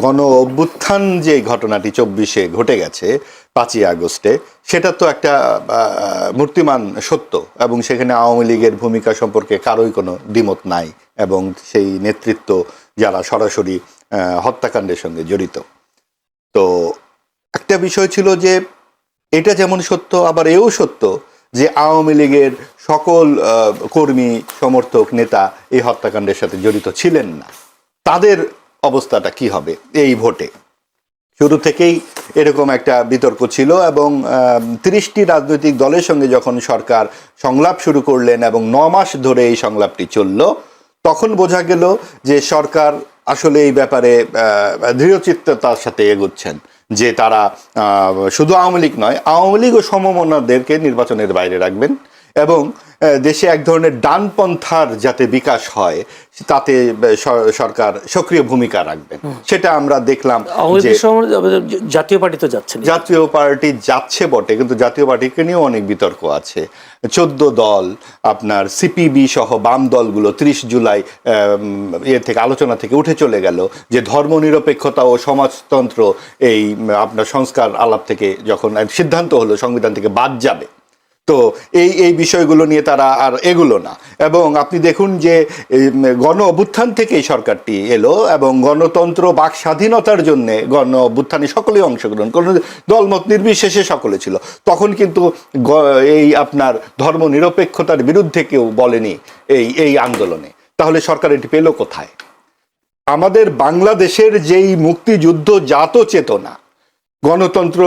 গণ অভ্যুত্থান যে ঘটনাটি 24-এ ঘটে গেছে 5ই আগস্টে, সেটা তো একটা মূর্তিমান সত্য, এবং সেখানে আওয়ামী লীগের ভূমিকা সম্পর্কে কারোই কোনো দ্বিমত নাই, এবং সেই নেতৃত্ব যারা সরাসরি হত্যাকাণ্ডের সঙ্গে জড়িত। তো একটা বিষয় ছিল যে এটা যেমন সত্য, আবার এও সত্য যে আওয়ামী লীগের সকল কর্মী, সমর্থক, নেতা এই হত্যাকাণ্ডের সাথে জড়িত ছিলেন না। তাদের অবস্থাটা কি হবে এই ভোটে? শুরু থেকেই এরকম একটা বিতর্ক ছিল, এবং 30টি রাজনৈতিক দলের সঙ্গে যখন সরকার সংলাপ শুরু করলেন এবং 9 মাস ধরে এই সংলাপটি চলল, তখন বোঝা গেল যে সরকার আসলে এই ব্যাপারে দৃঢ়চিত্ততার সাথে এগোচ্ছেন, যে তারা শুধু আওয়ামী লীগ নয়, আওয়ামী লীগ ও সমমনাদেরকে নির্বাচনের বাইরে রাখবেন, এবং দেশে এক ধরনের ডানপন্থার যাতে বিকাশ হয় তাতে সরকার সক্রিয় ভূমিকা রাখবেন। সেটা আমরা দেখলাম যে জাতীয় পার্টি তো যাচ্ছে, জাতীয় পার্টি যাচ্ছে বটে, কিন্তু জাতীয় পার্টিকে নিয়েও অনেক বিতর্ক আছে। 14 দল, আপনার সিপিবি সহ বাম দলগুলো 30 জুলাই থেকে আলোচনা থেকে উঠে চলে গেল, যে ধর্মনিরপেক্ষতা ও সমাজতন্ত্র এই আপনার সংস্কার আলাপ থেকে যখন সিদ্ধান্ত হলো সংবিধান থেকে বাদ যাবে, তো এই বিষয়গুলো নিয়ে তারা আর এগুলো না। এবং আপনি দেখুন যে গণ অভ্যুত্থান থেকেই সরকারটি এলো, এবং গণতন্ত্র, বাক স্বাধীনতার জন্য গণ অভ্যুত্থানে সকলেই অংশগ্রহণ, কোনো দলমত নির্বিশেষে সকলে ছিল। তখন কিন্তু এই আপনার ধর্ম নিরপেক্ষতার বিরুদ্ধে কেউ বলেনি এই আন্দোলনে। তাহলে সরকার এটি পেল কোথায়? আমাদের বাংলাদেশের যেই মুক্তিযুদ্ধ জাত চেতনা, গণতন্ত্র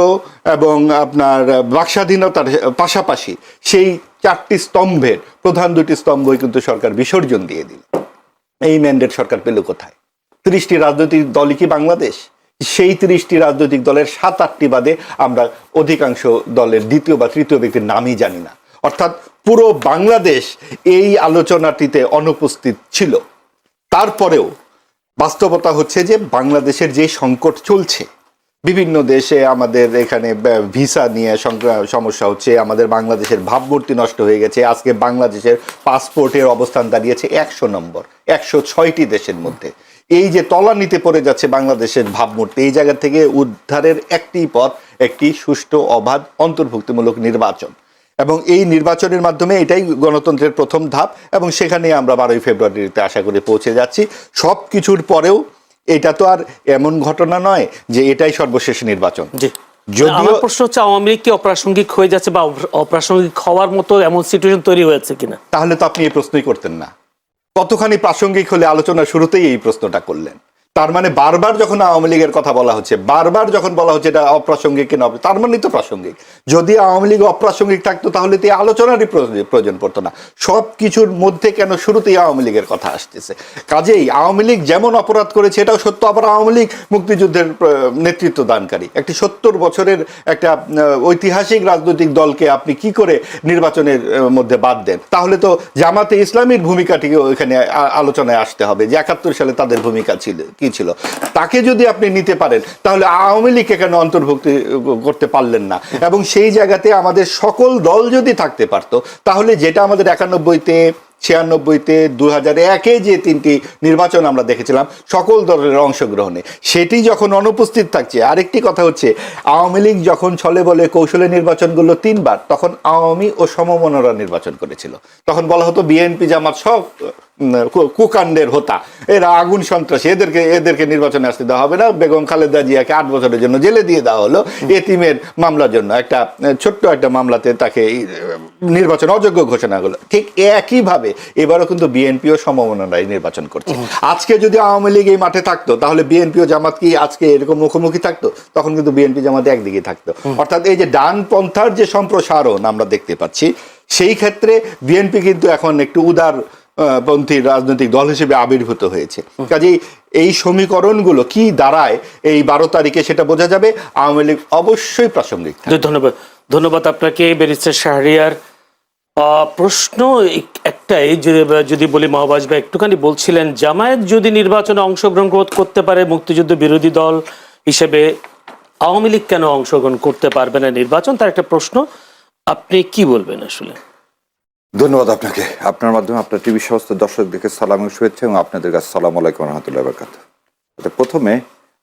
এবং আপনার বাকস্বাধীনতার পাশাপাশি সেই 4টি স্তম্ভের প্রধান 2টি স্তম্ভই কিন্তু সরকার বিসর্জন দিয়ে দিল। এই ম্যান্ডেট সরকার পেল কোথায়? 30টি রাজনৈতিক দলই কি বাংলাদেশ? সেই 30টি রাজনৈতিক দলের 7-8টি বাদে আমরা অধিকাংশ দলের দ্বিতীয় বা তৃতীয় ব্যক্তির নামই জানি না। অর্থাৎ পুরো বাংলাদেশ এই আলোচনাটিতে অনুপস্থিত ছিল। তারপরেও বাস্তবতা হচ্ছে যে বাংলাদেশের যে সংকট চলছে, বিভিন্ন দেশে আমাদের এখানে ভিসা নিয়ে সমস্যা হচ্ছে, আমাদের বাংলাদেশের ভাবমূর্তি নষ্ট হয়ে গেছে। আজকে বাংলাদেশের পাসপোর্টের অবস্থান দাঁড়িয়েছে 100 নম্বর 106টি দেশের মধ্যে। এই যে তলানিতে পড়ে যাচ্ছে বাংলাদেশের ভাবমূর্তি, এই জায়গা থেকে উদ্ধারের একটি পথ, একটি সুষ্ঠু, অবাধ, অন্তর্ভুক্তিমূলক নির্বাচন, এবং এই নির্বাচনের মাধ্যমে এটাই গণতন্ত্রের প্রথম ধাপ, এবং সেখানে আমরা 12ই ফেব্রুয়ারিতে আশা করে পৌঁছে যাচ্ছি। সব কিছুর পরেও এটা তো আর এমন ঘটনা নয় যে এটাই সর্বশেষ নির্বাচন। যদিও প্রশ্ন হচ্ছে আওয়ামী লীগ কি অপ্রাসঙ্গিক হয়ে যাচ্ছে, বা অপ্রাসঙ্গিক হওয়ার মতো এমন সিচুয়েশন তৈরি হয়েছে কিনা? তাহলে তো আপনি এই প্রশ্নই করতেন না। কতখানি প্রাসঙ্গিক হলে আলোচনার শুরুতেই এই প্রশ্নটা করলেন। তার মানে বারবার যখন আওয়ামী লীগের কথা বলা হচ্ছে, বারবার যখন বলা হচ্ছে এটা অপ্রাসঙ্গিক কিনা, তার মানে তো প্রাসঙ্গিক। যদি আওয়ামী লীগ অপ্রাসঙ্গিক থাকতো তাহলে তো আলোচনারই প্রয়োজন পড়তো না। সব কিছুর মধ্যে কেন শুরুতেই আওয়ামী লীগের কথা আসতেছে? কাজেই আওয়ামী লীগ যেমন অপরাধ করেছে এটাও সত্য, আবার আওয়ামী লীগ মুক্তিযুদ্ধের নেতৃত্ব দানকারী একটি 70 বছরের একটা ঐতিহাসিক রাজনৈতিক দলকে আপনি কি করে নির্বাচনের মধ্যে বাদ দেন? তাহলে তো জামাতে ইসলামীর ভূমিকাটিকে এখানে আলোচনায় আসতে হবে, যে 71 সালে তাদের ভূমিকা ছিল কি ছিল। তাকে যদি আপনি নিতে পারেন তাহলে আওয়ামী লীগকে কেন অন্তর্ভুক্তি করতে পারলেন না? এবং সেই জায়গাতে আমাদের সকল দল যদি থাকতে পারতো, তাহলে যেটা আমাদের 91-তে, 96-তে, 2001-এ যে 3টি নির্বাচন আমরা দেখেছিলাম সকল দলের অংশগ্রহণে, সেটি যখন অনুপস্থিত থাকছে। আরেকটি কথা হচ্ছে, আওয়ামী লীগ যখন ছলে বলে কৌশলে নির্বাচনগুলো 3 বার, তখন আওয়ামী ও সমমনরা নির্বাচন করেছিল। তখন বলা হতো বিএনপি জামাত সব কুকাণ্ডের হোতা, এরা আগুন সন্ত্রাসী, এদেরকে নির্বাচনে আসতে দেওয়া হবে না। বেগম খালেদা জিয়াকে 8 বছরের জন্য জেলে দিয়ে দেওয়া হলো এতিমের মামলার জন্য, একটা ছোট্ট একটা মামলাতে তাকে নির্বাচন অযোগ্য ঘোষণা হলো। ঠিক একইভাবে এবারও কিন্তু বিএনপি ও সমমনারাই নির্বাচন করছে। আজকে যদি আওয়ামী লীগ এই মাঠে থাকতো তাহলে বিএনপি ও জামাত কি আজকে এরকম মুখোমুখি থাকতো? তখন কিন্তু বিএনপি জামাত একদিকে থাকতো। অর্থাৎ এই যে ডানপন্থার যে সম্প্রসারণ আমরা দেখতে পাচ্ছি, সেই ক্ষেত্রে বিএনপি কিন্তু এখন একটু উদার পন্থী রাজনৈতিক দল হিসেবে আবির্ভূত হয়েছে। কাজেই এই সমীকরণগুলো কি দাঁড়ায় এই 12 তারিখে সেটা বোঝা যাবে। আওয়ামী লীগ অবশ্যই প্রাসঙ্গিক। ধন্যবাদ আপনাকে ব্যারিস্টার শাহরিয়ার। প্রশ্ন একটাই, যদি বলি মাহবাজ ভাই একটুখানি বলছিলেন, জামায়াত যদি নির্বাচনে অংশগ্রহণ করতে পারে মুক্তিযুদ্ধ বিরোধী দল হিসেবে, আওয়ামী লীগ কেন অংশগ্রহণ করতে পারবে না নির্বাচন? তার একটা প্রশ্ন, আপনি কি বলবেন আসলে? ধন্যবাদ আপনাকে। আপনার মাধ্যমে আপনার টিভি সমস্ত দর্শকদেরকে সালাম ও শুভেচ্ছা, এবং আপনাদের কাছে সালাম আলাইকুম রহমতুল্লাহ বারাকাতুহু। প্রথমে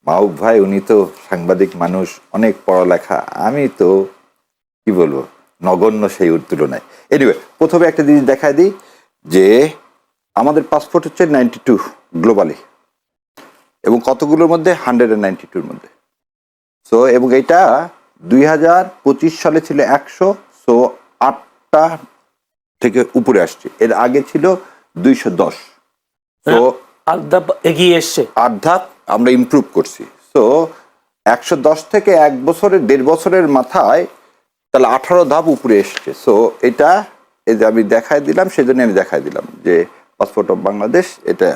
মাহবুব ভাই উনি তো সাংবাদিক মানুষ, অনেক পড়ালেখা, আমি তো কি বলবো নগণ্য সেই তুলনায়। এনিওয়ে, প্রথমে একটা জিনিস দেখায় দিই যে আমাদের পাসপোর্ট হচ্ছে 92 গ্লোবালি, এবং কতগুলোর মধ্যে 192-র মধ্যে। সো এবং এটা 2025 সালে ছিল 100, সো 8টা থেকে উপরে আসছে। এর আগে ছিল 210। তো এগিয়ে এসছে, 8 ধাপ আমরা ইমপ্রুভ করছি। সো 110 থেকে 1.5 বছরের মাথায় তাহলে 18 ধাপ উপরে এসছে। সো এটা এই যে আমি দেখাই দিলাম, সেজন্য আমি দেখাই দিলাম যে পাসপোর্ট অফ বাংলাদেশ, এটা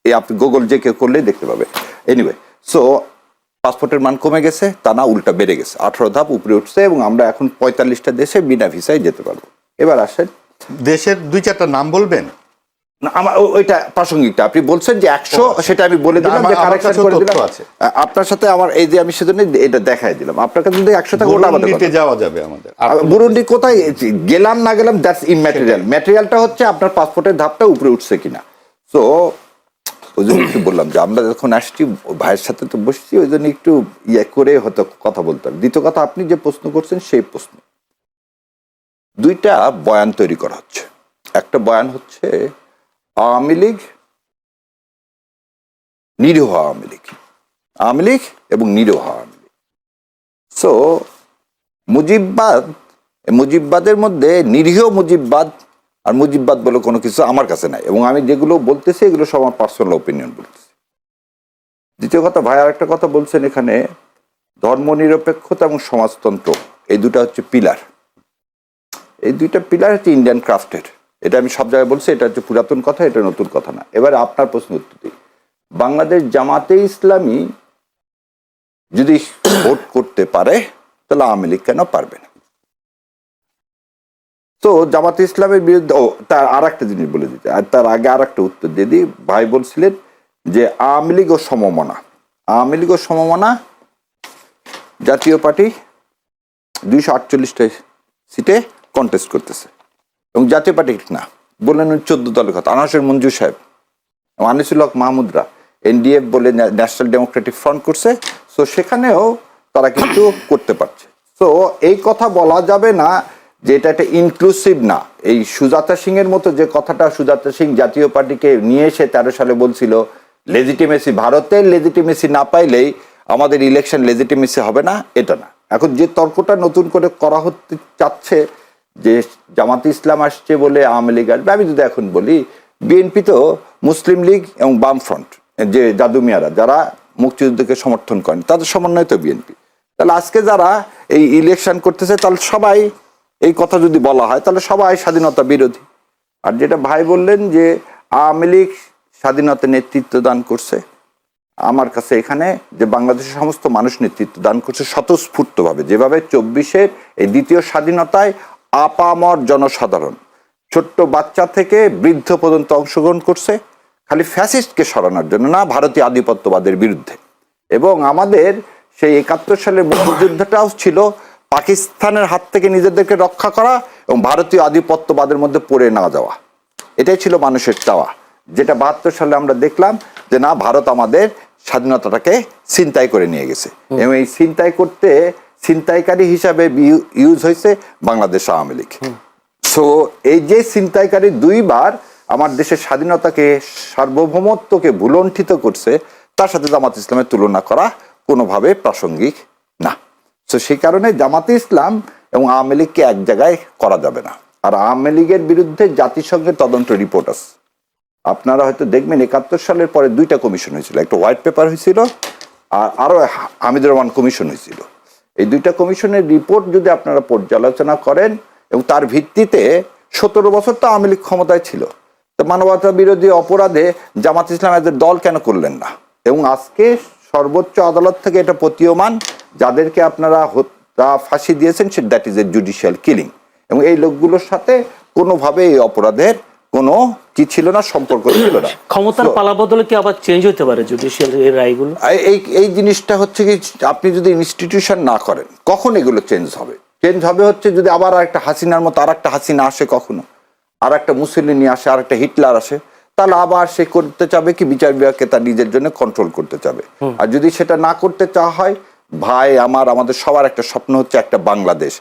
এই আপনি গুগল যে কেউ করলেই দেখতে পাবে। এনিওয়ে, সো পাসপোর্টের মান কমে গেছে, তা না উল্টা বেড়ে গেছে, 18 ধাপ উপরে উঠছে, এবং আমরা এখন 45টা দেশে বিনা ভিসায় যেতে পারবো। এবার আসেন, দেশের 2-4টা নাম বলবেন? না, আমার ওইটা প্রাসঙ্গিকটা আপনি বলছেন যে 100, সেটা আমি বলে দিলাম, যে আমার কারেকশন কাছেও করে দিলাম। তথ্য আছে। আপনার সাথে আমার এই যে আমি সেজন্য এটা দেখাই দিলাম, আপনার কাছে যদি 100 টাকা ওটা আমাদের বুরুন্ডিতে কথা। যাওয়া যাবে আমাদের। বুরুন্ডি কোথায় গেলাম না গেলাম দ্যাটস ইমম্যাটেরিয়াল। ম্যাটেরিয়ালটা হচ্ছে আপনার পাসপোর্টের ধাপটা উপরে উঠছে কিনা। সো ওই জন্য একটু বললাম যে আমরা যখন আসছি ভাইয়ের সাথে তো বসছি, ওই জন্য একটু ইয়ে করে হয়তো কথা বলতাম। দ্বিতীয় কথা, আপনি যে প্রশ্ন করছেন সেই প্রশ্ন, 2টা বয়ান তৈরি করা হচ্ছে। একটা বয়ান হচ্ছে আওয়ামী লীগ, নিরীহ আওয়ামী লীগ, আওয়ামী লীগ এবং নিরীহ আওয়ামী লীগ। সো মুজিববাদের মধ্যে নিরীহ মুজিববাদ আর মুজিববাদ বলে কোনো কিছু আমার কাছে নাই, এবং আমি যেগুলো বলতেছি এগুলো সব আমার পার্সোনাল ওপিনিয়ন বলতেছি। দ্বিতীয় কথা, ভাই আর একটা কথা বলছেন এখানে, ধর্মনিরপেক্ষতা এবং সমাজতন্ত্র, এই দুটা হচ্ছে পিলার। এই 2টা পিলার হচ্ছে ইন্ডিয়ান ক্রাফটের। এটা আমি সব জায়গায় বলছি, এটা হচ্ছে পুরাতন কথা, এটা নতুন কথা না। এবার আপনার প্রশ্ন উত্তর দিই, বাংলাদেশ জামাতে ইসলামী যদি ভোট করতে পারে তাহলে আওয়ামী লীগ কেন পারবে না? তো জামাতে ইসলামের বিরুদ্ধে তার আর একটা জিনিস বলে দিতে, আর তার আগে আর একটা উত্তর দিয়ে দিই। ভাই বলছিলেন যে আওয়ামী লীগ ও সমমনা, আওয়ামী লীগ ও সমমনা জাতীয় পার্টি 248টা সিটে কন্টেস্ট করতেছে, এবং জাতীয় পার্টি না বললেন 14 দলের কথা। আনাসের মঞ্জুর সাহেব, আনিসুল হক মাহমুদরা এনডিএফ বলে ন্যাশনাল ডেমোক্রেটিক ফ্রন্ট করছে। সো সেখানেও তারা কিন্তু করতে পারছে। সো এই কথা বলা যাবে না যে এটা একটা ইনক্লুসিভ না। এই সুজাতা সিং এর মতো যে কথাটা সুজাতা সিং জাতীয় পার্টিকে নিয়ে এসে 13 সালে বলছিল লেজিটিমেসি, ভারতের লেজিটিমেসি না পাইলেই আমাদের ইলেকশন লেজিটিমেসি হবে না, এটা না। এখন যে তর্কটা নতুন করে করা হতে চাচ্ছে যে জামাতে ইসলাম আসছে বলে আওয়ামী লীগ আসবে, আমি যদি এখন বলি বিএনপি তো মুসলিম লীগ এবং বামফ্রন্ট, যে জাদু মিয়ারা যারা মুক্তিযুদ্ধকে সমর্থন করেন তাদের সমন্বয় তো বিএনপি। তাহলে আজকে যারা এই ইলেকশন করতেছে তাহলে সবাই, এই কথা যদি বলা হয় তাহলে সবাই স্বাধীনতা বিরোধী। আর যেটা ভাই বললেন যে আওয়ামী লীগ স্বাধীনতা নেতৃত্ব দান করছে, আমার কাছে এখানে যে বাংলাদেশের সমস্ত মানুষ নেতৃত্ব দান করছে স্বতঃস্ফূর্তভাবে, যেভাবে 24-এর এই দ্বিতীয় স্বাধীনতায় আপামর জনসাধারণ ছোট্ট বাচ্চা থেকে বৃদ্ধ পর্যন্ত অংশগ্রহণ করছে, খালি ফ্যাসিস্টকে সরানোর জন্য না, ভারতীয় আধিপত্যবাদের বিরুদ্ধে। এবং আমাদের সেই 71 সালের মুক্তিযুদ্ধটাও ছিল পাকিস্তানের হাত থেকে নিজেদেরকে রক্ষা করা এবং ভারতীয় আধিপত্যবাদের মধ্যে পড়ে না যাওয়া। এটাই ছিল মানুষের চাওয়া, যেটা 72 সালে আমরা দেখলাম যে না, ভারত আমাদের স্বাধীনতাটাকে ছিনতাই করে নিয়ে গেছে, এবং এই ছিনতাই করতে ছিনতাইকারী হিসাবে ইউজ হয়েছে বাংলাদেশ আওয়ামী লীগ। সো এই যে ছিনতাইকারী 2বার আমার দেশের স্বাধীনতাকে, সার্বভৌমত্বকে ভুলণ্ঠিত করছে, তার সাথে জামাত ইসলামের তুলনা করা কোনোভাবে প্রাসঙ্গিক না। তো সেই কারণে জামাতে ইসলাম এবং আওয়ামী লীগকে এক জায়গায় করা যাবে না। আর আওয়ামী লীগের বিরুদ্ধে জাতিসংঘের তদন্ত রিপোর্ট আছে, আপনারা হয়তো দেখবেন 71 সালের পরে 2টা কমিশন হয়েছিল, একটা হোয়াইট পেপার হয়েছিল আর আরো হামিদুর রহমান কমিশন হয়েছিল। এই 2টা কমিশনের রিপোর্ট যদি আপনারা পর্যালোচনা করেন, এবং তার ভিত্তিতে 17 বছর তো আওয়ামী লীগ ক্ষমতায় ছিল, তো মানবতা বিরোধী অপরাধে জামাত ইসলাম এদের দল কেন করলেন না? এবং আজকে সর্বোচ্চ আদালত থেকে এটা প্রতীয়মান, যাদেরকে আপনারা ফাঁসি দিয়েছেন that is a judicial killing, এবং এই লোকগুলোর সাথে কোনোভাবে এই অপরাধের কোনো কি ছিল না, সম্পর্ক ছিল না। ক্ষমতার পালাবদলে কি আবার চেঞ্জ হতে পারে জুডিশিয়াল এর রায়গুলো? এই জিনিসটা হচ্ছে কি, আপনি যদি ইনস্টিটিউশন না করেন কখন এগুলো চেঞ্জ হবে? চেঞ্জ হবে হচ্ছে যদি আবার একটা হাসিনার মতো আর একটা হাসিনা আসে, কখনো আর একটা মুসলিনি আসে, আর একটা হিটলার আসে, তাহলে আবার সে করতে চাবে কি বিচার বিভাগকে তার নিজের জন্য কন্ট্রোল করতে চাবে। আর যদি সেটা না করতে চাওয়া হয়, ভাই আমাদের সবার একটা স্বপ্ন হচ্ছে একটা বাংলাদেশ।